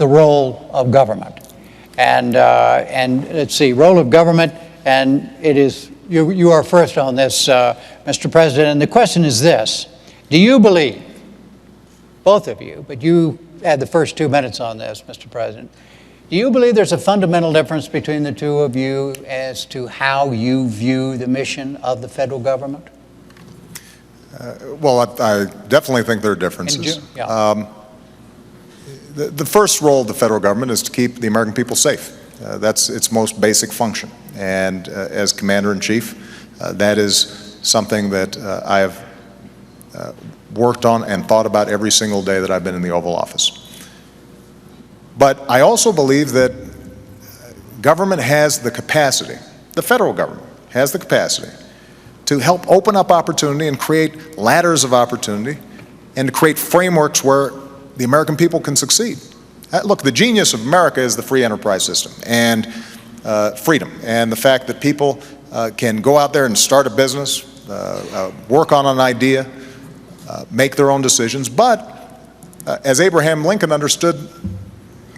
the role of government. And let's see, role of government, and it is, you are first on this, Mr. President, and the question is this: do you believe, both of you, but you had the first 2 minutes on this, Mr. President, do you believe there's a fundamental difference between the two of you as to how you view the mission of the federal government? Well, I definitely think there are differences. The first role of the federal government is to keep the American people safe. That's its most basic function. And as Commander-in-Chief, that is something that I have worked on and thought about every single day that I've been in the Oval Office. But I also believe that government has the capacity, the federal government has the capacity to help open up opportunity and create ladders of opportunity and to create frameworks where the American people can succeed. Look, the genius of America is the free enterprise system and freedom, and the fact that people can go out there and start a business, work on an idea, make their own decisions. But as Abraham Lincoln understood,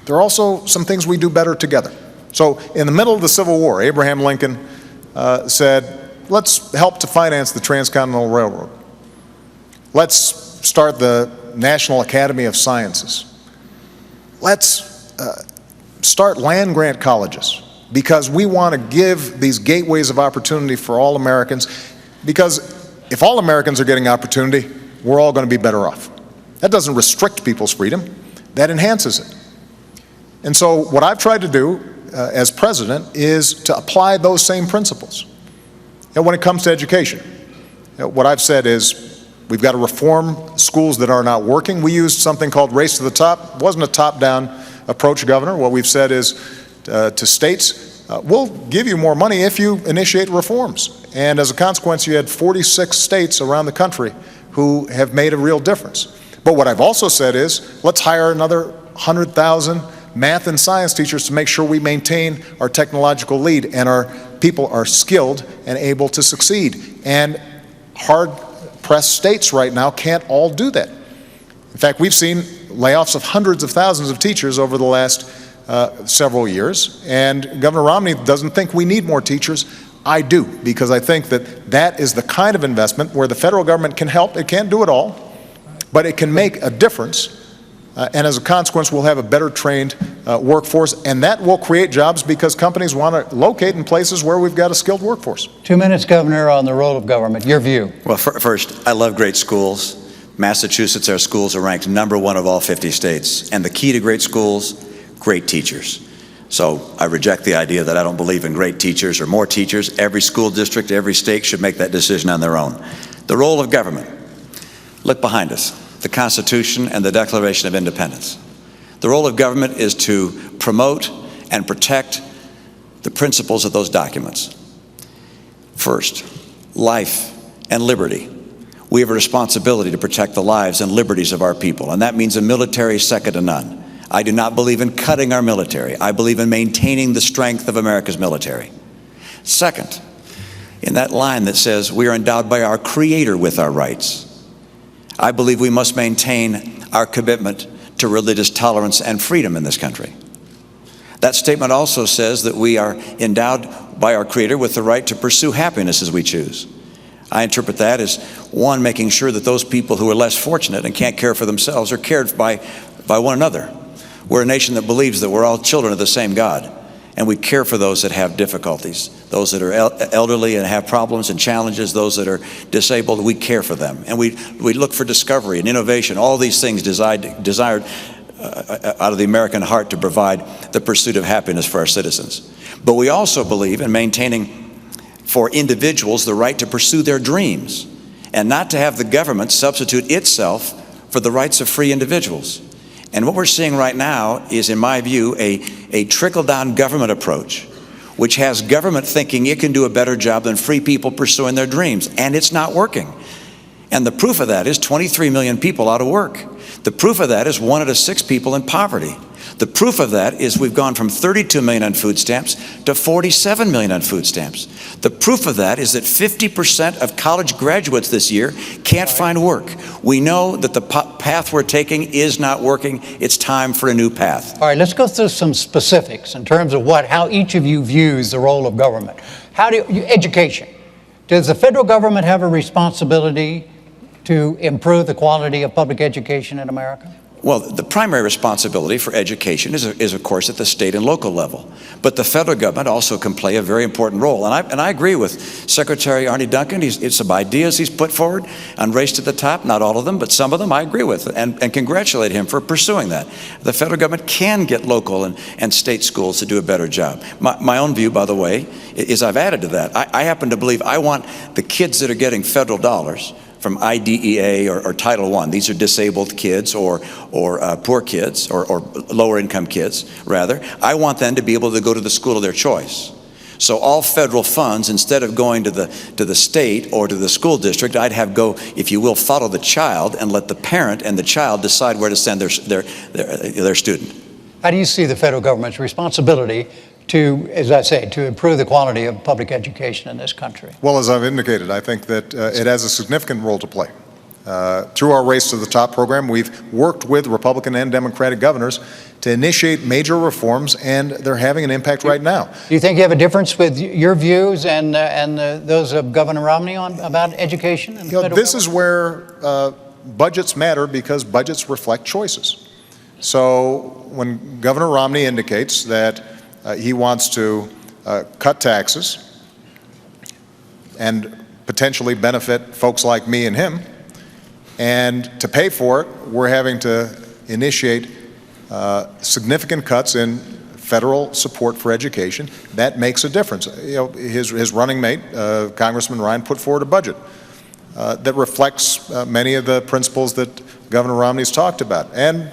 there are also some things we do better together. So in the middle of the Civil War, Abraham Lincoln said, let's help to finance the Transcontinental Railroad. Let's start the National Academy of Sciences. Let's start land-grant colleges, because we want to give these gateways of opportunity for all Americans, because if all Americans are getting opportunity, we're all going to be better off. That doesn't restrict people's freedom, that enhances it. And so what I've tried to do as president is to apply those same principles. When it comes to education, what I've said is we've got to reform schools that are not working. We used something called race to the top. It wasn't a top-down approach, Governor. What we've said is to states, we'll give you more money if you initiate reforms. And as a consequence, you had 46 states around the country who have made a real difference. But what I've also said is let's hire another 100,000 math and science teachers to make sure we maintain our technological lead and our people are skilled and able to succeed. And hard-pressed states right now can't all do that. In fact, we've seen layoffs of hundreds of thousands of teachers over the last several years, and Governor Romney doesn't think we need more teachers. I do, because I think that that is the kind of investment where the federal government can help. It can't do it all, but it can make a difference. And as a consequence, we'll have a better trained workforce, and that will create jobs because companies want to locate in places where we've got a skilled workforce. 2 minutes, Governor, on the role of government. Your view. Well, first, I love great schools. Massachusetts, our schools are ranked #1 of all 50 states. And the key to great schools, great teachers. So I reject the idea that I don't believe in great teachers or more teachers. Every school district, every state should make that decision on their own. The role of government. Look behind us. The Constitution and the Declaration of Independence. The role of government is to promote and protect the principles of those documents. First, life and liberty. We have a responsibility to protect the lives and liberties of our people, and that means a military second to none. I do not believe in cutting our military. I believe in maintaining the strength of America's military. Second, in that line that says we are endowed by our Creator with our rights, I believe we must maintain our commitment to religious tolerance and freedom in this country. That statement also says that we are endowed by our Creator with the right to pursue happiness as we choose. I interpret that as, one, making sure that those people who are less fortunate and can't care for themselves are cared by one another. We're a nation that believes that we're all children of the same God, and we care for those that have difficulties, those that are elderly and have problems and challenges, those that are disabled. We care for them, and we look for discovery and innovation, all these things desired out of the American heart to provide the pursuit of happiness for our citizens. But we also believe in maintaining for individuals the right to pursue their dreams and not to have the government substitute itself for the rights of free individuals. And what we're seeing right now is, in my view, a trickle-down government approach, which has government thinking it can do a better job than free people pursuing their dreams, and it's not working. And the proof of that is 23 million people out of work. The proof of that is 1 out of 6 people in poverty. The proof of that is we've gone from 32 million on food stamps to 47 million on food stamps. The proof of that is that 50% of college graduates this year can't find work. We know that the path we're taking is not working. It's time for a new path. All right, let's go through some specifics in terms of how each of you views the role of government. Education. Does the federal government have a responsibility to improve the quality of public education in America? Well, the primary responsibility for education is of course, at the state and local level. But the federal government also can play a very important role. And I agree with Secretary Arne Duncan. It's some ideas he's put forward on Race to the Top, not all of them, but some of them I agree with, and congratulate him for pursuing that. The federal government can get local and state schools to do a better job. My own view, by the way, is I've added to that. I happen to believe I want the kids that are getting federal dollars from IDEA or Title I. These are disabled kids or poor kids or lower income kids, rather. I want them to be able to go to the school of their choice. So all federal funds, instead of going to the state or to the school district, I'd have go, if you will, follow the child and let the parent and the child decide where to send their student. How do you see the federal government's responsibility to, as I say, to improve the quality of public education in this country? Well, as I've indicated, I think that it has a significant role to play. Through our Race to the Top program, we've worked with Republican and Democratic governors to initiate major reforms, and they're having an impact right now. Do you think you have a difference with your views and those of Governor Romney about education? And this is where budgets matter, because budgets reflect choices. So when Governor Romney indicates that he wants to cut taxes and potentially benefit folks like me and him, and to pay for it, we're having to initiate significant cuts in federal support for education. That makes a difference. You know, his running mate, Congressman Ryan, put forward a budget that reflects many of the principles that Governor Romney's talked about. And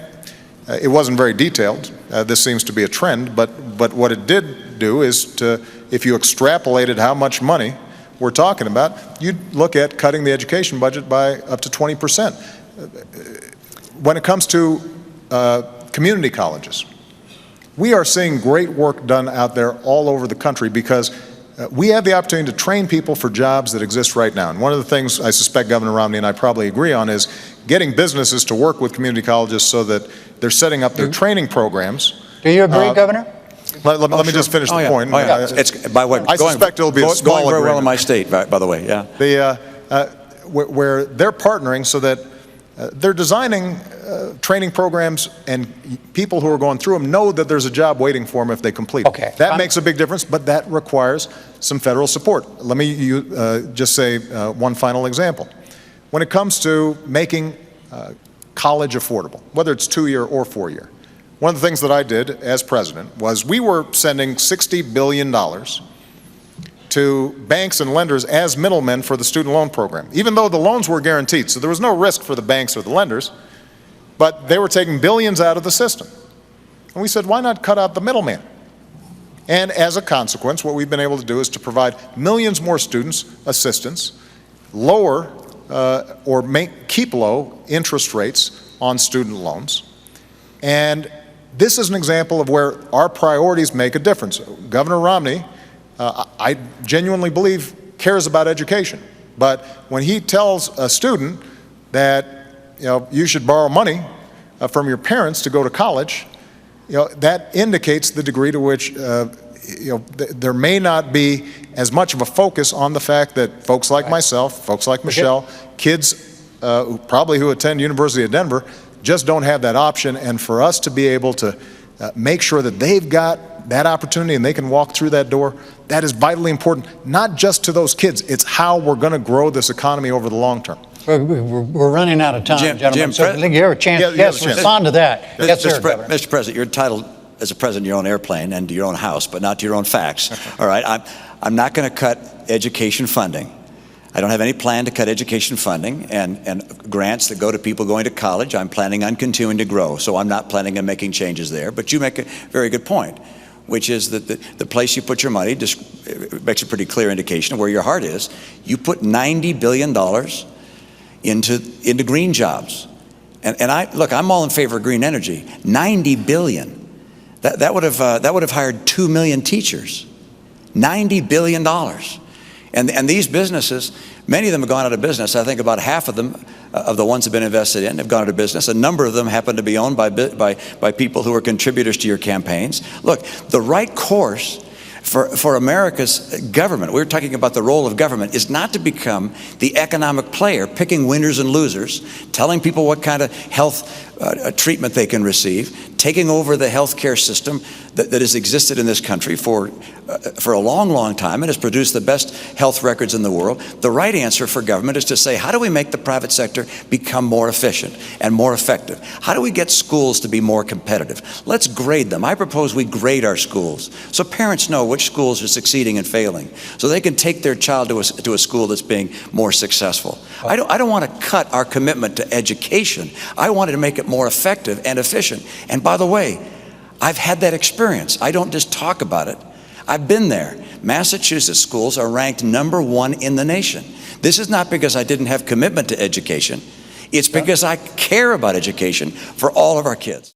it wasn't very detailed. This seems to be a trend, but what it did do is to, if you extrapolated how much money we're talking about, you'd look at cutting the education budget by up to 20%. When it comes to community colleges, we are seeing great work done out there all over the country, because we have the opportunity to train people for jobs that exist right now. And one of the things I suspect Governor Romney and I probably agree on is getting businesses to work with community colleges so that they're setting up their training programs. Do you agree, Governor? Let me just finish the point. It's, by what, I suspect it'll be a small going very agreement. well in my state, by the way, yeah. Where they're partnering so that they're designing training programs, and people who are going through them know that there's a job waiting for them if they complete. Okay. That makes a big difference, but that requires some federal support. Let me just say one final example. When it comes to making college affordable, whether it's 2-year or 4-year, one of the things that I did as president was we were sending $60 billion to banks and lenders as middlemen for the student loan program, even though the loans were guaranteed. So there was no risk for the banks or the lenders, but they were taking billions out of the system. And we said, why not cut out the middleman? And as a consequence, what we've been able to do is to provide millions more students assistance, lower keep low interest rates on student loans. And this is an example of where our priorities make a difference. Governor Romney, I genuinely believe, cares about education. But when he tells a student that, you should borrow money from your parents to go to college, that indicates the degree to which there may not be as much of a focus on the fact that folks like myself, folks like Michelle, kids who attend University of Denver, just don't have that option. And for us to be able to make sure that they've got that opportunity and they can walk through that door, that is vitally important, not just to those kids. It's how we're going to grow this economy over the long term. We're running out of time, gentlemen. So you have a chance. Yes, respond to that. Yes, sir, Governor. Mr. President, you're entitled as a president to your own airplane and to your own house, but not to your own facts. All right, I'm not going to cut education funding. I don't have any plan to cut education funding, and grants that go to people going to college, I'm planning on continuing to grow. So I'm not planning on making changes there. But you make a very good point, which is that the place you put your money just makes a pretty clear indication of where your heart is. You put $90 billion into green jobs. And I'm all in favor of green energy. $90 billion. That would have hired 2 million teachers, $90 billion. And these businesses, many of them have gone out of business. I think about half of them, of the ones that have been invested in, have gone out of business. A number of them happen to be owned by people who are contributors to your campaigns. Look, the right course for America's government, we're talking about the role of government, is not to become the economic player, picking winners and losers, telling people what kind of health treatment they can receive, taking over the health care system that has existed in this country for a long, long time and has produced the best health records in the world. The right answer for government is to say, how do we make the private sector become more efficient and more effective? How do we get schools to be more competitive? Let's grade them. I propose we grade our schools so parents know which schools are succeeding and failing, so they can take their child to a school that's being more successful. I don't want to cut our commitment to education. I wanted to make it more effective and efficient. And by the way, I've had that experience. I don't just talk about it. I've been there. Massachusetts schools are ranked #1 in the nation. This is not because I didn't have commitment to education. It's because I care about education for all of our kids.